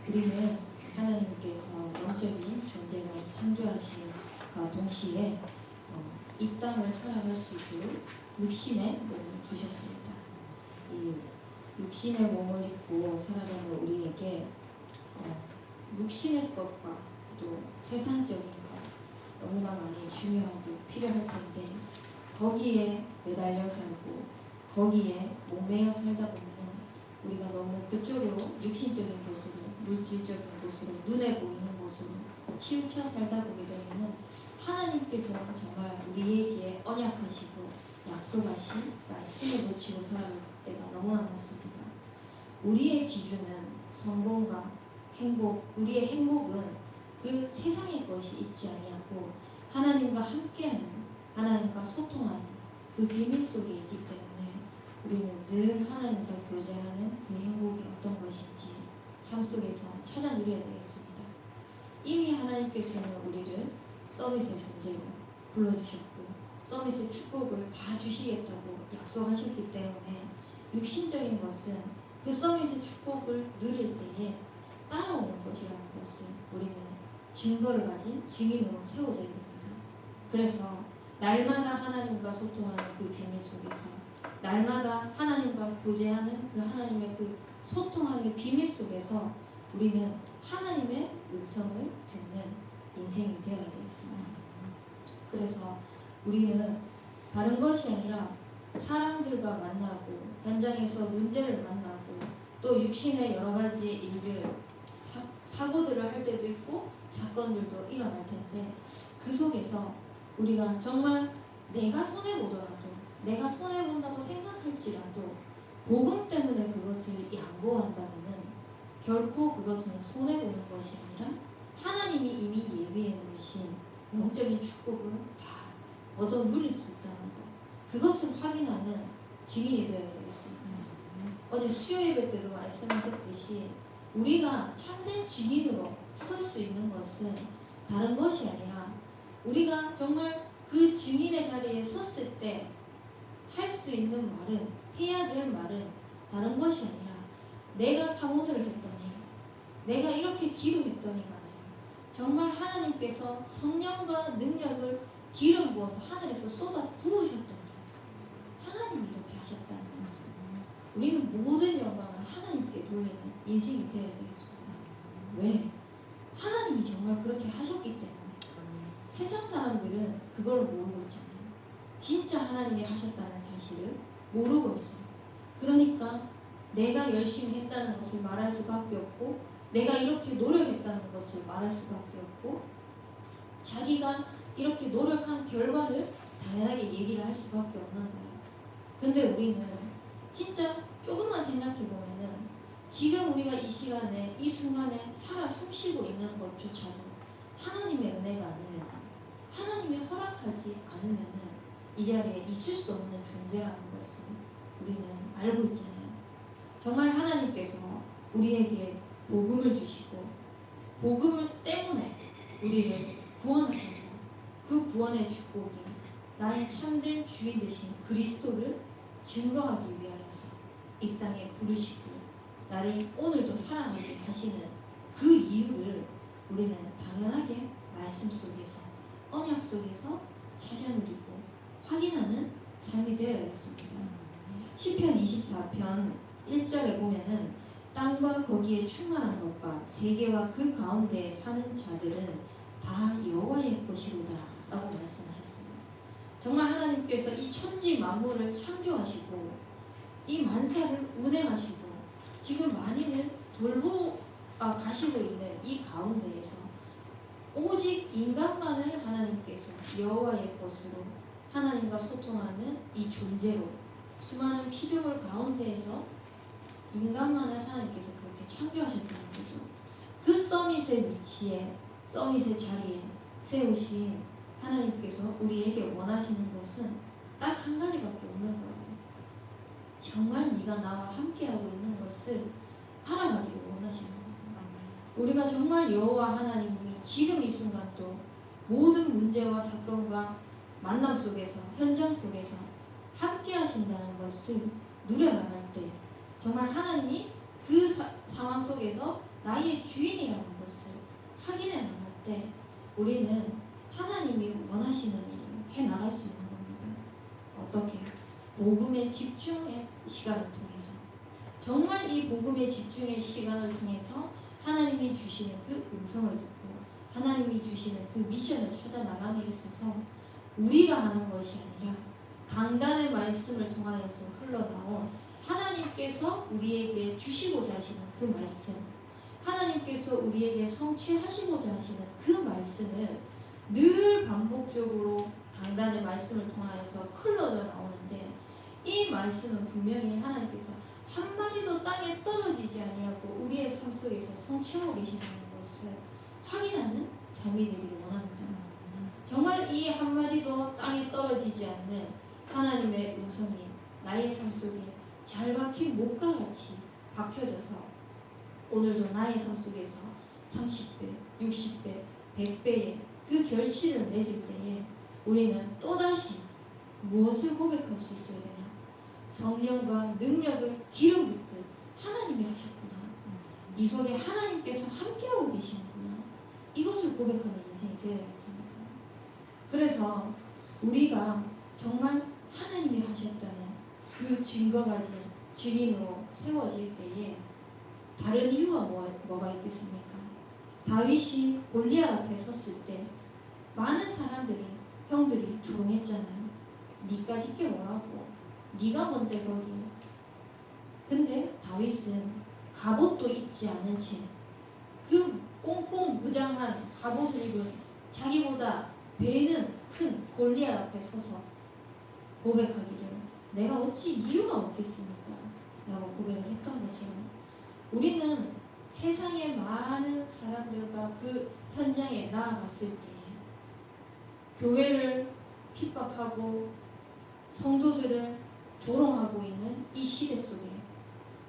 우리는 하나님께서 영적인 존재로 창조하시과 동시에 이 땅을 살아갈 수 있도록 육신의 몸을 주셨습니다. 이 육신의 몸을 입고 살아가는 우리에게 육신의 것과 또 세상적인 것 너무나 많이 중요하고 필요할 텐데 거기에 매달려 살고 거기에 목매어 살다 보면 우리가 너무 그쪽으로 육신적인 곳으로 물질적인 곳으로 눈에 보이는 곳으로 치우쳐 살다 보게 되면 하나님께서 정말 우리에게 언약하시고 약속하신 말씀을 놓치고 살아갈 때가 너무나 많습니다. 우리의 기준은 성공과 행복, 우리의 행복은 그 세상의 것이 있지 아니하고 하나님과 함께하는, 하나님과 소통하는 그 비밀 속에 있기 때문에 우리는 늘 하나님과 교제하는 그 행복이 어떤 것인지 삶 속에서 찾아 누려야 되겠습니다. 이미 하나님께서는 우리를 서밋의 존재로 불러주셨고 서밋의 축복을 다 주시겠다고 약속하셨기 때문에 육신적인 것은 그 서밋의 축복을 누릴 때에 따라오는 것이라는 것을 우리는 증거를 가진 증인으로 세워져야 됩니다. 그래서 날마다 하나님과 소통하는 그 비밀 속에서 날마다 하나님과 교제하는 그 하나님의 그 소통함의 비밀 속에서 우리는 하나님의 음성을 듣는 인생이 되어야 되겠습니다. 그래서 우리는 다른 것이 아니라 사람들과 만나고 현장에서 문제를 만나고 또 육신의 여러 가지 일들 사고들을 할 때도 있고 사건들도 일어날 텐데 그 속에서 우리가 정말 내가 손해보더라도 내가 손해본다고 생각할지라도 복음 때문에 그것을 양보한다면 결코 그것은 손해보는 것이 아니라 하나님이 이미 예비해 놓으신 영적인 축복을 다 얻어 누릴 수 있다는 것, 그것을 확인하는 증인이 되어야 되겠습니다. 어제 수요 예배 때도 말씀하셨듯이 우리가 참된 증인으로 설 수 있는 것은 다른 것이 아니라 우리가 정말 그 증인의 자리에 섰을 때 할 수 있는 말은, 해야 될 말은 다른 것이 아니라 내가 사모를 했더니 내가 이렇게 기도했더니가 아니라 정말 하나님께서 성령과 능력을 기름 부어서 하늘에서 쏟아 부으셨더니 하나님이 이렇게 하셨다는 것을 우리는 모든 영광을 하나님께 돌리는 인생이 되어야 되겠습니다. 왜? 하나님이 정말 그렇게 하셨기 때문에. 세상 사람들은 그걸 모르고 있잖아요. 진짜 하나님이 하셨다는 사실을 모르고 있어요. 그러니까 내가 열심히 했다는 것을 말할 수밖에 없고 내가 이렇게 노력했다는 것을 말할 수밖에 없고 자기가 이렇게 노력한 결과를 당연하게 얘기를 할 수밖에 없는 거예요. 근데 우리는 진짜 조금만 생각해보면은 지금 우리가 이 시간에 이 순간에 살아 숨쉬고 있는 것조차도 하나님의 은혜가 아니면 하나님이 허락하지 않으면은 이 자리에 있을 수 없는 존재라는 것을 우리는 알고 있잖아요. 정말 하나님께서 우리에게 복음을 주시고 복음을 때문에 우리를 구원하셔서 그 구원의 축복이 나의 참된 주인 되신 그리스도를 증거하기 위하여서 이 땅에 부르시고 나를 오늘도 살아가게 하시는 그 이유를 우리는 당연하게 말씀 속에서 언약 속에서 찾아 누리고 확인하는 삶이 되어야겠습니다. 시편 24편 1절에 보면은 땅과 거기에 충만한 것과 세계와 그 가운데에 사는 자들은 다 여호와의 것이로다 라고 말씀하셨습니다. 정말 하나님께서 이 천지 만물을 창조하시고 이 만사를 운행하시고 지금 만인을 가시고 있는 이 가운데에서 오직 인간만을 하나님께서 여호와의 것으로 하나님과 소통하는 이 존재로 수많은 피조물 가운데에서 인간만을 하나님께서 그렇게 창조하셨다는 거죠. 그 서밋의 위치에 서밋의 자리에 세우신 하나님께서 우리에게 원하시는 것은 딱 한 가지밖에 없는 거예요. 정말 네가 나와 함께하고 있는 것을 알아가기를 원하시는 거예요. 우리가 정말 여호와 하나님이 지금 이 순간도 모든 문제와 사건과 만남 속에서 현장 속에서 함께 하신다는 것을 누려나갈 때 정말 하나님이 그 상황 속에서 나의 주인이라는 것을 확인해 나갈 때 우리는 하나님이 원하시는 일을 해 나갈 수 있는 겁니다. 어떻게? 복음의 집중의 시간을 통해서, 정말 이 복음의 집중의 시간을 통해서 하나님이 주시는 그 음성을 듣고 하나님이 주시는 그 미션을 찾아 나감에 있어서 우리가 하는 것이 아니라 강단의 말씀을 통하여서 흘러나온 하나님께서 우리에게 주시고자 하시는 그 말씀, 하나님께서 우리에게 성취하시고자 하시는 그 말씀을 늘 반복적으로 강단의 말씀을 통하여서 흘러져 나오는데, 이 말씀은 분명히 하나님께서 한마디도 땅에 떨어지지 아니하고 우리의 삶 속에서 성취하고 계시다는 것을 확인하는 삶이 되기를 원합니다. 정말 이 한마디도 땅에 떨어지지 않는 하나님의 음성이 나의 삶 속에 잘 박힌 못과 같이 박혀져서 오늘도 나의 삶 속에서 30배, 60배, 100배의 그 결실을 맺을 때에 우리는 또다시 무엇을 고백할 수 있어야 되냐? 성령과 능력을 기름 붓듯 하나님이 하셨구나. 이 속에 하나님께서 함께하고 계시는구나. 이것을 고백하는 인생이 되어야겠습니다. 그래서 우리가 정말 하나님이 하셨다는 그 증거 가진 증인으로 세워질 때에 다른 이유가 뭐가 있겠습니까? 다윗이 골리앗 앞에 섰을 때 많은 사람들이, 형들이 조롱했잖아요. 니가 짓게 뭐라고, 니가 뭔데 거기. 근데 다윗은 갑옷도 입지 않은 채 그 꽁꽁 무장한 갑옷을 입은 자기보다 배는 큰 골리앗 앞에 서서 고백하기를 내가 어찌 이유가 없겠습니까? 라고 고백을 했던 거죠. 우리는 세상의 많은 사람들과 그 현장에 나아갔을 때 교회를 핍박하고 성도들을 조롱하고 있는 이 시대 속에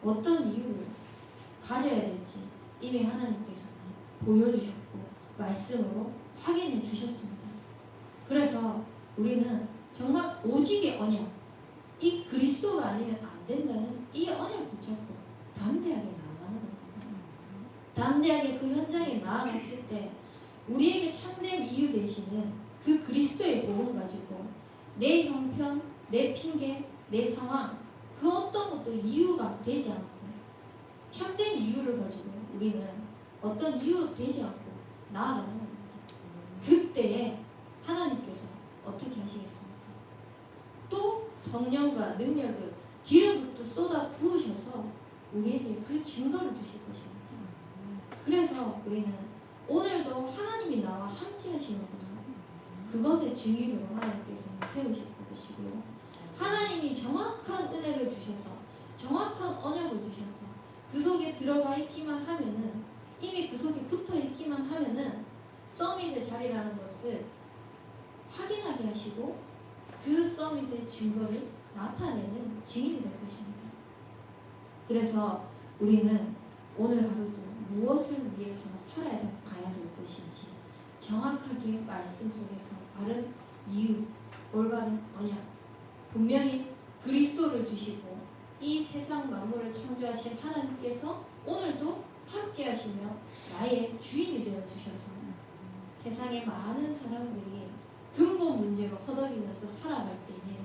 어떤 이유를 가져야 될지 이미 하나님께서는 보여주셨고 말씀으로 확인해 주셨습니다. 그래서 우리는 정말 오직의 언약, 이 그리스도가 아니면 안 된다는 이 언약을 붙잡고 담대하게 나아가는 겁니다. 담대하게 그 현장에 나아갔을 때 우리에게 참된 이유 되시는 그 그리스도의 복음 가지고 내 형편, 내 핑계, 내 상황, 그 어떤 것도 이유가 되지 않고 참된 이유를 가지고 우리는 어떤 이유 되지 않고 나아가는 겁니다. 그때에 하나님께서 어떻게 하시겠습니까? 또 성령과 능력을 기름부터 쏟아 부으셔서 우리에게 그 증거를 주실 것입니다. 그래서 우리는 오늘도 하나님이 나와 함께 하시는구나, 그것의 증인으로 하나님께서 세우실 것이고요. 하나님이 정확한 은혜를 주셔서 정확한 언약을 주셔서 그 속에 들어가 있기만 하면은, 이미 그 속에 붙어 있기만 하면은 서밋의 자리라는 것을 확인하게 하시고 그 서밋의 증거를 나타내는 증인이 될 것입니다. 그래서 우리는 오늘 하루도 무엇을 위해서 살아야 가야 될 것인지 정확하게 말씀 속에서 바른 이유, 올바른 언약, 분명히 그리스도를 주시고 이 세상 만물을 창조하신 하나님께서 오늘도 함께 하시며 나의 주인이 되어 주셔서 세상의 많은 사람들이 근본 문제로 허덕이면서 살아갈 때에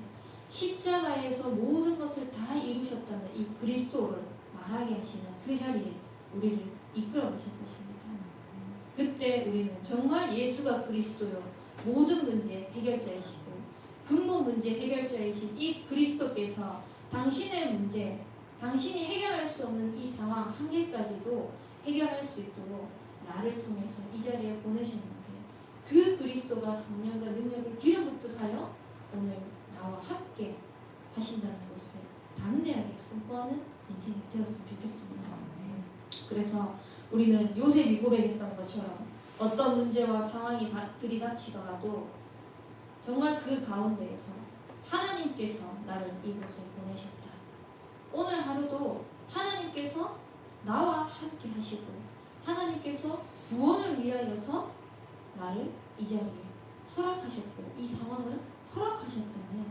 십자가에서 모든 것을 다 이루셨다는 이 그리스도를 말하게 하시는 그 자리에 우리를 이끌어 가실 것입니다. 그때 우리는 정말 예수가 그리스도요 모든 문제 해결자이시고 근본 문제 해결자이신 이 그리스도께서 당신의 문제, 당신이 해결할 수 없는 이 상황 한 개까지도 해결할 수 있도록 나를 통해서 이 자리에 보내셨는데, 그 그리스도가 성령과 능력을 기름붓듯 하여 오늘 나와 함께 하신다는 것을 담대하게 선포하는 인생이 되었으면 좋겠습니다. 그래서 우리는 요셉이 고백했던 것처럼 어떤 문제와 상황이 들이닥치더라도 정말 그 가운데에서 하나님께서 나를 이곳에 보내셨다. 오늘 하루도 하나님께서 나와 함께 하시고 하나님께서 구원을 위하여서 나를 이 자리에 허락하셨고 이 상황을 허락하셨다는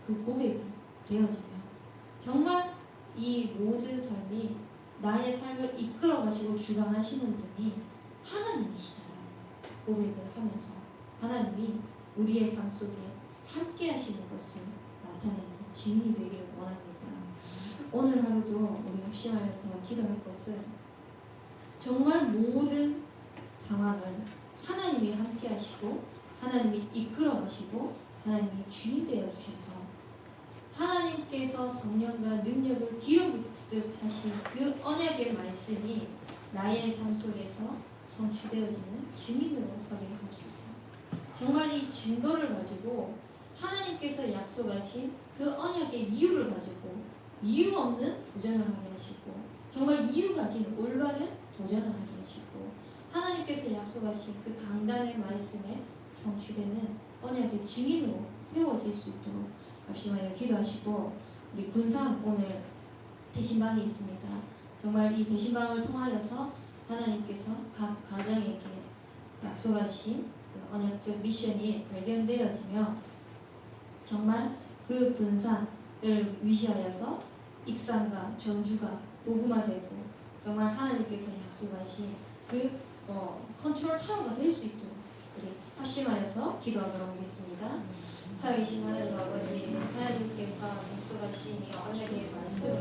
그 고백이 되어지며 정말 이 모든 삶이 나의 삶을 이끌어 가시고 주관하시는 분이 하나님이시다 고백을 하면서 하나님이 우리의 삶 속에 함께 하시는 것을 나타내는 증인이 되기를 원합니다. 오늘 하루도 우리 합심하여서 기도할 것은 정말 모든 상황을 하나님이 함께 하시고 하나님이 이끌어 가시고 하나님이 주인 되어 주셔서 하나님께서 성령과 능력을 기름붓듯 하신 그 언약의 말씀이 나의 삶 속에서 성취되어지는 증인으로 서게 하옵소서. 정말 이 증거를 가지고 하나님께서 약속하신 그 언약의 이유를 가지고 이유 없는 도전을 하게 하시고 정말 이유 가진 올바른 도전을 하게 하시고 하나님께서 약속하신 그 강단의 말씀에 성취되는 언약의 증인으로 세워질 수 있도록 합심하여 기도하시고 우리 군산 오늘 대신방이 있습니다. 정말 이 대신방을 통하여서 하나님께서 각 가정에게 약속하신 그 언약적 미션이 발견되어지며 정말 그 군산을 위시하여서 익산과 전주가 복음화되고 정말 하나님께서 약속하신 그 컨트롤 타워가 될 수 있도록 우리 합심하여서 기도하도록 하겠습니다. 살아계신 하나님 아버지, 하나님께서 약속하신 이 언약의 말씀